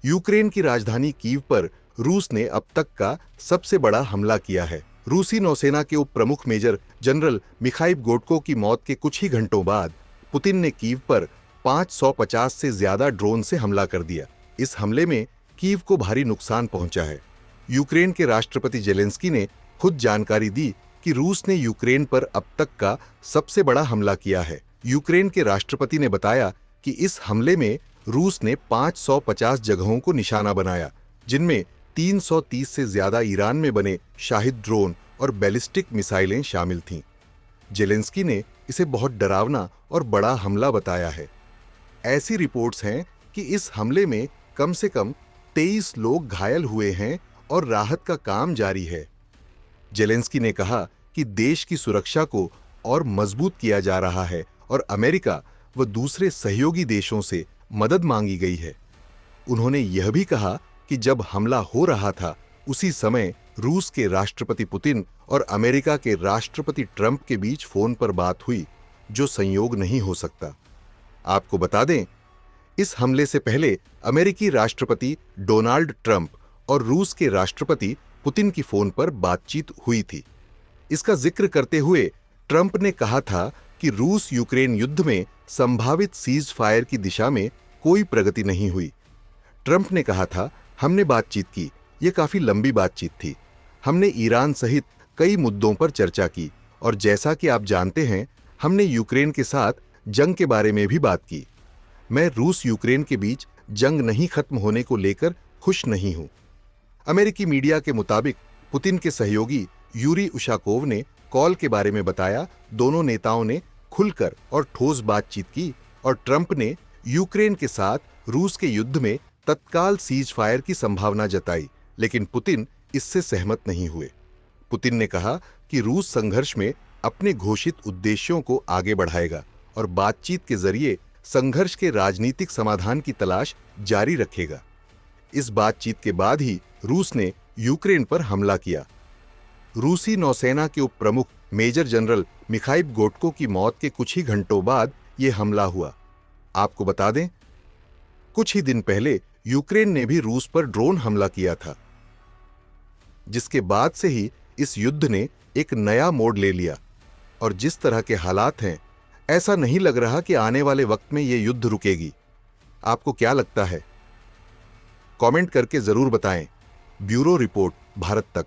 Ukraine की राजधानी Kyiv पर रूस ने अब तक का सबसे बड़ा हमला किया है। रूसी नौसेना के उप प्रमुख मेजर जनरल मिखाइल गोटको की मौत के कुछ ही घंटों बाद पुतिन ने कीव पर 550 से ज्यादा ड्रोन से हमला कर दिया। इस हमले में कीव को भारी नुकसान पहुंचा है। यूक्रेन के राष्ट्रपति जेलेंस्की ने खुद जानकारी दी कि रूस ने यूक्रेन पर अब तक का सबसे बड़ा हमला किया है। यूक्रेन के राष्ट्रपति ने बताया कि इस हमले में रूस ने 550 जगहों को निशाना बनाया, जिनमें 330 से ज्यादा ईरान में बने शाहिद ड्रोन और बैलिस्टिक मिसाइलें शामिल थीं। जेलेंस्की ने इसे बहुत डरावना और बड़ा हमला बताया है। ऐसी रिपोर्ट्स हैं कि इस हमले में कम से कम 23 लोग घायल हुए हैं और राहत का काम जारी है। जेलेंस्की ने कहा कि देश की सुरक्षा को और मजबूत किया जा रहा है और अमेरिका व दूसरे सहयोगी देशों से मदद मांगी गई है। उन्होंने यह भी कहा कि जब हमला हो रहा था उसी समय रूस के राष्ट्रपति पुतिन और अमेरिका के राष्ट्रपति ट्रंप के बीच फोन पर बात हुई, जो संयोग नहीं हो सकता। आपको बता दें, इस हमले से पहले अमेरिकी राष्ट्रपति डोनाल्ड ट्रंप और रूस के राष्ट्रपति पुतिन की फोन पर बातचीत हुई थी। इसका जिक्र करते हुए ट्रंप ने कहा था कि रूस यूक्रेन युद्ध में संभावित सीज फायर की दिशा में कोई प्रगति नहीं हुई। ट्रंप ने कहा था, हमने बातचीत की, यह काफी लंबी बातचीत थी। हमने ईरान सहित कई मुद्दों पर चर्चा की और जैसा कि आप जानते हैं, हमने यूक्रेन के साथ जंग के बारे में भी बात की। मैं रूस यूक्रेन के बीच जंग नहीं खत्म होने को लेकर खुश नहीं हूं। अमेरिकी मीडिया के मुताबिक पुतिन के सहयोगी यूरी उशाकोव ने कॉल के बारे में बताया। दोनों नेताओं ने खुलकर और ठोस बातचीत की और ट्रंप ने यूक्रेन के साथ रूस के युद्ध में तत्काल सीज फायर की संभावना जताई, लेकिन पुतिन इससे सहमत नहीं हुए। पुतिन ने कहा कि रूस संघर्ष में अपने घोषित उद्देश्यों को आगे बढ़ाएगा और बातचीत के जरिए संघर्ष के राजनीतिक समाधान की तलाश जारी रखेगा। इस बातचीत के बाद ही रूस ने यूक्रेन पर हमला किया। रूसी नौसेना के उप प्रमुख मेजर जनरल मिखाइल गोटको की मौत के कुछ ही घंटों बाद यह हमला हुआ। आपको बता दें, कुछ ही दिन पहले यूक्रेन ने भी रूस पर ड्रोन हमला किया था, जिसके बाद से ही इस युद्ध ने एक नया मोड़ ले लिया और जिस तरह के हालात हैं, ऐसा नहीं लग रहा कि आने वाले वक्त में यह युद्ध रुकेगी। आपको क्या लगता है? कमेंट करके जरूर बताएं। ब्यूरो रिपोर्ट, भारत तक।